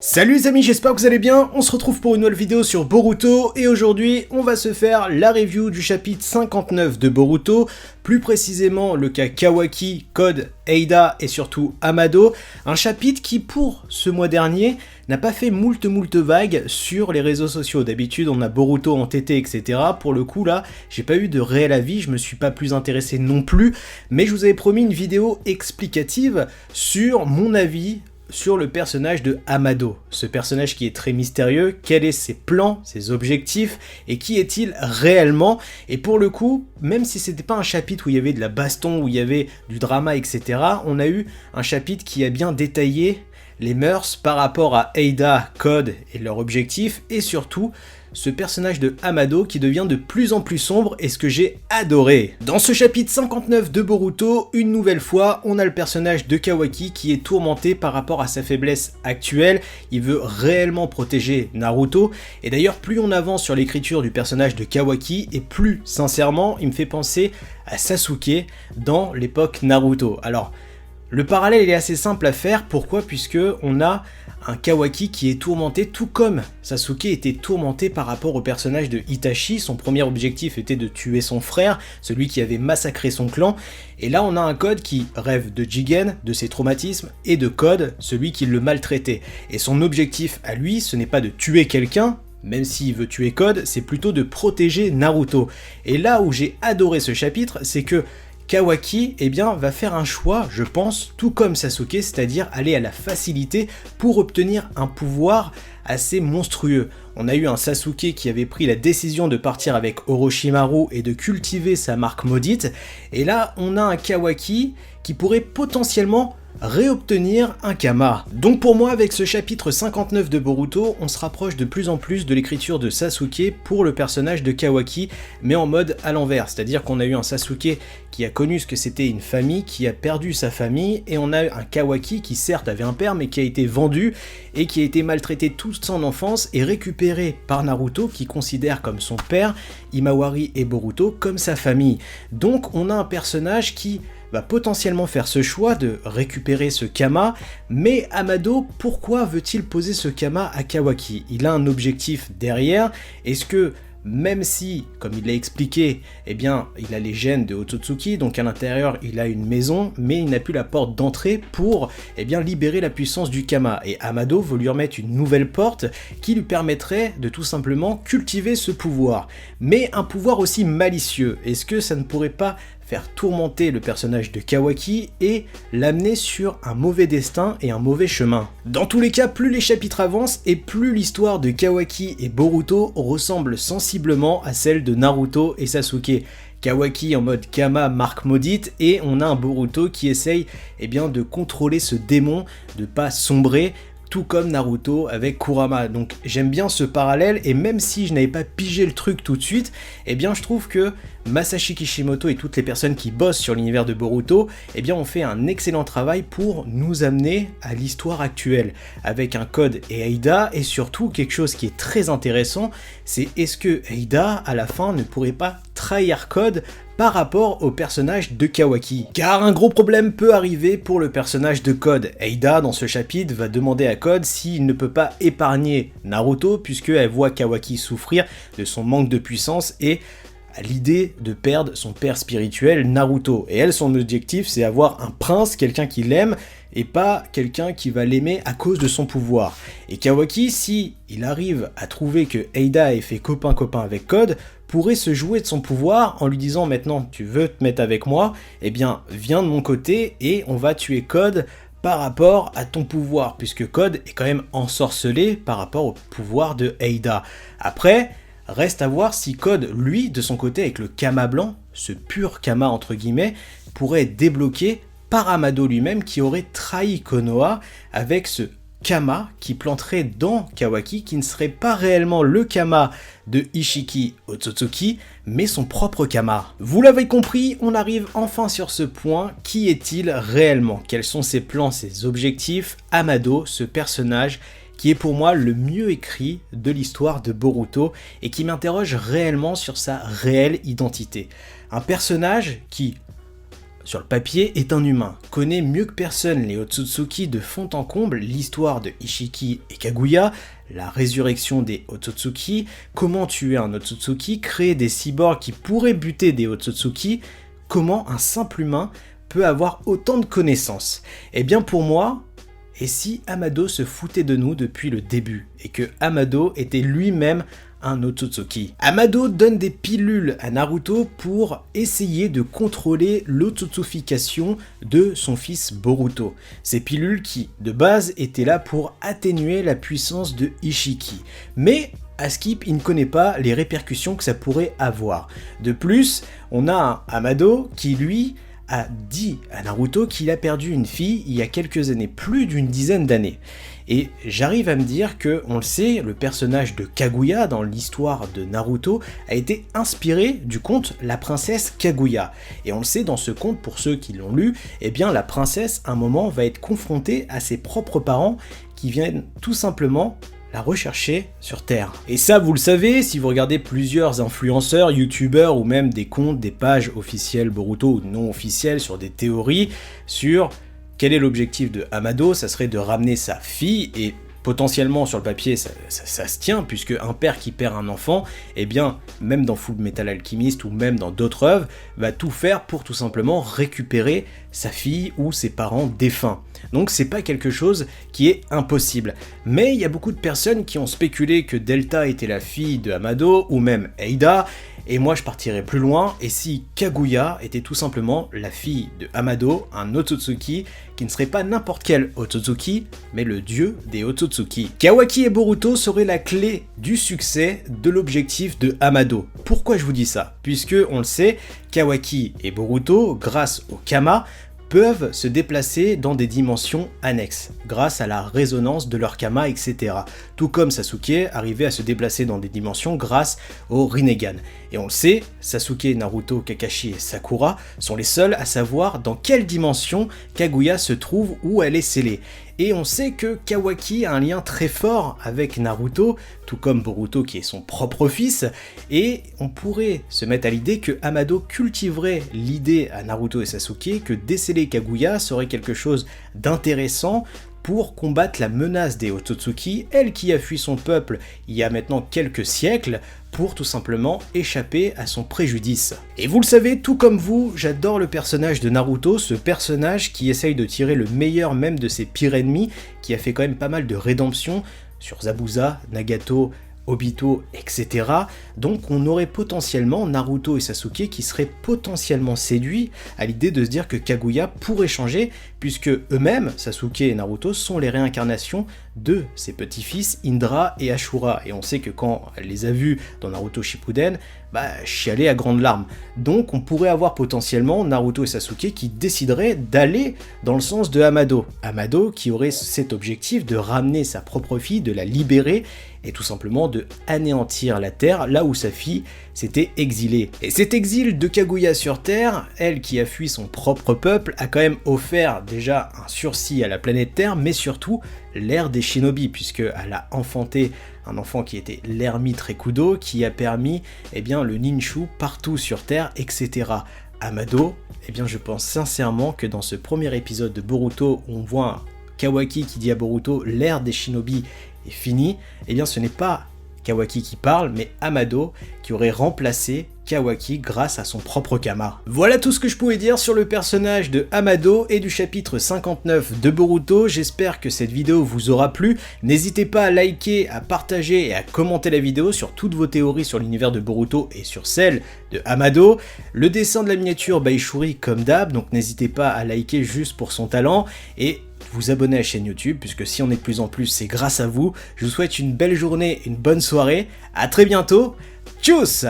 Salut les amis, j'espère que vous allez bien, on se retrouve pour une nouvelle vidéo sur Boruto et aujourd'hui on va se faire la review du chapitre 59 de Boruto, plus précisément le cas Kawaki, Code, Eida et surtout Amado, un chapitre qui pour ce mois dernier n'a pas fait moult vagues sur les réseaux sociaux. D'habitude on a Boruto en TT etc, pour le coup là j'ai pas eu de réel avis, je me suis pas plus intéressé non plus, mais je vous avais promis une vidéo explicative sur mon avis sur le personnage de Amado, ce personnage qui est très mystérieux, quels sont ses plans, ses objectifs, et qui est-il réellement. Et pour le coup, même si c'était pas un chapitre où il y avait de la baston, où il y avait du drama, etc., on a eu un chapitre qui a bien détaillé les mœurs par rapport à Eida, Code et leurs objectifs, et surtout ce personnage de Amado qui devient de plus en plus sombre et ce que j'ai adoré. Dans ce chapitre 59 de Boruto, une nouvelle fois, on a le personnage de Kawaki qui est tourmenté par rapport à sa faiblesse actuelle, il veut réellement protéger Naruto, et d'ailleurs plus on avance sur l'écriture du personnage de Kawaki, et plus sincèrement il me fait penser à Sasuke dans l'époque Naruto. Alors, le parallèle il est assez simple à faire, pourquoi ? Puisque on a un Kawaki qui est tourmenté tout comme Sasuke était tourmenté par rapport au personnage de Itachi. Son premier objectif était de tuer son frère, celui qui avait massacré son clan, et là on a un Code qui rêve de Jigen, de ses traumatismes, et de Code, celui qui le maltraitait. Et son objectif à lui, ce n'est pas de tuer quelqu'un, même s'il veut tuer Code, c'est plutôt de protéger Naruto. Et là où j'ai adoré ce chapitre, c'est que Kawaki va faire un choix, je pense, tout comme Sasuke, c'est-à-dire aller à la facilité pour obtenir un pouvoir assez monstrueux. On a eu un Sasuke qui avait pris la décision de partir avec Orochimaru et de cultiver sa marque maudite, et là on a un Kawaki qui pourrait potentiellement réobtenir un Kama. Donc pour moi, avec ce chapitre 59 de Boruto, on se rapproche de plus en plus de l'écriture de Sasuke pour le personnage de Kawaki, mais en mode à l'envers, c'est-à-dire qu'on a eu un Sasuke qui a connu ce que c'était une famille, qui a perdu sa famille, et on a un Kawaki qui certes avait un père, mais qui a été vendu, et qui a été maltraité toute son enfance, et récupéré par Naruto, qui considère comme son père, Himawari et Boruto comme sa famille. Donc on a un personnage qui va potentiellement faire ce choix de récupérer ce Kama, mais Amado, pourquoi veut-il poser ce Kama à Kawaki ? Il a un objectif derrière, est-ce que même si, comme il l'a expliqué, il a les gènes de Otsutsuki, donc à l'intérieur il a une maison, mais il n'a plus la porte d'entrée pour libérer la puissance du Kama. Et Amado veut lui remettre une nouvelle porte qui lui permettrait de tout simplement cultiver ce pouvoir. Mais un pouvoir aussi malicieux, est-ce que ça ne pourrait pas faire tourmenter le personnage de Kawaki et l'amener sur un mauvais destin et un mauvais chemin? Dans tous les cas, plus les chapitres avancent et plus l'histoire de Kawaki et Boruto ressemble sensiblement à celle de Naruto et Sasuke. Kawaki en mode Kama, marque maudite, et on a un Boruto qui essaye de contrôler ce démon, de pas sombrer, tout comme Naruto avec Kurama. Donc j'aime bien ce parallèle, et même si je n'avais pas pigé le truc tout de suite, je trouve que Masashi Kishimoto et toutes les personnes qui bossent sur l'univers de Boruto, ont fait un excellent travail pour nous amener à l'histoire actuelle, avec un Code et Eida, et surtout quelque chose qui est très intéressant, c'est est-ce que Eida, à la fin, ne pourrait pas trahir Code par rapport au personnage de Kawaki. Car un gros problème peut arriver pour le personnage de Code. Eida, dans ce chapitre, va demander à Code s'il ne peut pas épargner Naruto, puisqu'elle voit Kawaki souffrir de son manque de puissance et à l'idée de perdre son père spirituel Naruto. Et elle, son objectif, c'est avoir un prince, quelqu'un qui l'aime, et pas quelqu'un qui va l'aimer à cause de son pouvoir. Et Kawaki, si il arrive à trouver que Eida ait fait copain-copain avec Code, pourrait se jouer de son pouvoir en lui disant maintenant tu veux te mettre avec moi, viens de mon côté et on va tuer Code par rapport à ton pouvoir, puisque Code est quand même ensorcelé par rapport au pouvoir de Eida. Après, reste à voir si Code, lui, de son côté, avec le Kama blanc, ce pur Kama entre guillemets, pourrait être débloqué par Amado lui-même qui aurait trahi Konoha avec ce Kama qui planterait dans Kawaki, qui ne serait pas réellement le Kama de Ishiki Otsutsuki, mais son propre Kama. Vous l'avez compris, on arrive enfin sur ce point, qui est-il réellement ? Quels sont ses plans, ses objectifs ? Amado, ce personnage qui est pour moi le mieux écrit de l'histoire de Boruto et qui m'interroge réellement sur sa réelle identité. Un personnage qui, sur le papier, est un humain, connaît mieux que personne les Otsutsuki de fond en comble, l'histoire de Ishiki et Kaguya, la résurrection des Otsutsuki, comment tuer un Otsutsuki, créer des cyborgs qui pourraient buter des Otsutsuki, comment un simple humain peut avoir autant de connaissances. Eh bien pour moi, et si Amado se foutait de nous depuis le début, et que Amado était lui-même un Otsutsuki. Amado donne des pilules à Naruto pour essayer de contrôler l'otsutsufication de son fils Boruto. Ces pilules qui, de base, étaient là pour atténuer la puissance de Ishiki. Mais à Skip, il ne connaît pas les répercussions que ça pourrait avoir. De plus, on a un Amado qui, lui, a dit à Naruto qu'il a perdu une fille il y a quelques années, plus d'une dizaine d'années. Et j'arrive à me dire que, on le sait, le personnage de Kaguya dans l'histoire de Naruto a été inspiré du conte La princesse Kaguya. Et on le sait, dans ce conte, pour ceux qui l'ont lu, eh bien la princesse, à un moment, va être confrontée à ses propres parents qui viennent tout simplement la rechercher sur Terre. Et ça, vous le savez, si vous regardez plusieurs influenceurs, youtubeurs ou même des comptes, des pages officielles Boruto ou non officielles sur des théories sur quel est l'objectif de Amado, ça serait de ramener sa fille et potentiellement sur le papier ça se tient puisque un père qui perd un enfant, eh bien même dans Full Metal Alchemist ou même dans d'autres œuvres, va tout faire pour tout simplement récupérer sa fille ou ses parents défunts. Donc c'est pas quelque chose qui est impossible. Mais il y a beaucoup de personnes qui ont spéculé que Delta était la fille de Amado ou même Eida, et moi je partirais plus loin, et si Kaguya était tout simplement la fille de Amado, un Otsutsuki qui ne serait pas n'importe quel Otsutsuki, mais le dieu des Otsutsuki. Kawaki et Boruto seraient la clé du succès de l'objectif de Amado. Pourquoi je vous dis ça? Puisque, on le sait, Kawaki et Boruto, grâce au Kama, peuvent se déplacer dans des dimensions annexes, grâce à la résonance de leur Kama, etc. Tout comme Sasuke arrivait à se déplacer dans des dimensions grâce au Rinnegan. Et on le sait, Sasuke, Naruto, Kakashi et Sakura sont les seuls à savoir dans quelle dimension Kaguya se trouve, où elle est scellée. Et on sait que Kawaki a un lien très fort avec Naruto, tout comme Boruto qui est son propre fils, et on pourrait se mettre à l'idée que Amado cultiverait l'idée à Naruto et Sasuke que déceler Kaguya serait quelque chose d'intéressant pour combattre la menace des Otsutsuki, elle qui a fui son peuple il y a maintenant quelques siècles, pour tout simplement échapper à son préjudice. Et vous le savez, tout comme vous, j'adore le personnage de Naruto, ce personnage qui essaye de tirer le meilleur même de ses pires ennemis, qui a fait quand même pas mal de rédemption sur Zabuza, Nagato, Obito, etc. Donc on aurait potentiellement Naruto et Sasuke qui seraient potentiellement séduits à l'idée de se dire que Kaguya pourrait changer, puisque eux-mêmes, Sasuke et Naruto, sont les réincarnations de ses petits-fils Indra et Ashura. Et on sait que quand elle les a vus dans Naruto Shippuden, chialer à grandes larmes. Donc on pourrait avoir potentiellement Naruto et Sasuke qui décideraient d'aller dans le sens de Amado. Amado qui aurait cet objectif de ramener sa propre fille, de la libérer, et tout simplement de anéantir la Terre, là où sa fille s'était exilée. Et cet exil de Kaguya sur Terre, elle qui a fui son propre peuple, a quand même offert déjà un sursis à la planète Terre, mais surtout l'ère des shinobi, puisqu'elle a enfanté un enfant qui était l'ermite Rekudo, qui a permis le ninshu partout sur Terre, etc. Amado, je pense sincèrement que dans ce premier épisode de Boruto, où on voit Kawaki qui dit à Boruto « l'ère des shinobi est finie », ce n'est pas Kawaki qui parle, mais Amado qui aurait remplacé Kawaki grâce à son propre Kama. Voilà tout ce que je pouvais dire sur le personnage de Amado et du chapitre 59 de Boruto. J'espère que cette vidéo vous aura plu. N'hésitez pas à liker, à partager et à commenter la vidéo sur toutes vos théories sur l'univers de Boruto et sur celle de Amado. Le dessin de la miniature by Shuri comme d'hab, donc n'hésitez pas à liker juste pour son talent et vous abonner à la chaîne YouTube, puisque si on est de plus en plus, c'est grâce à vous. Je vous souhaite une belle journée, une bonne soirée. À très bientôt. Tchuss!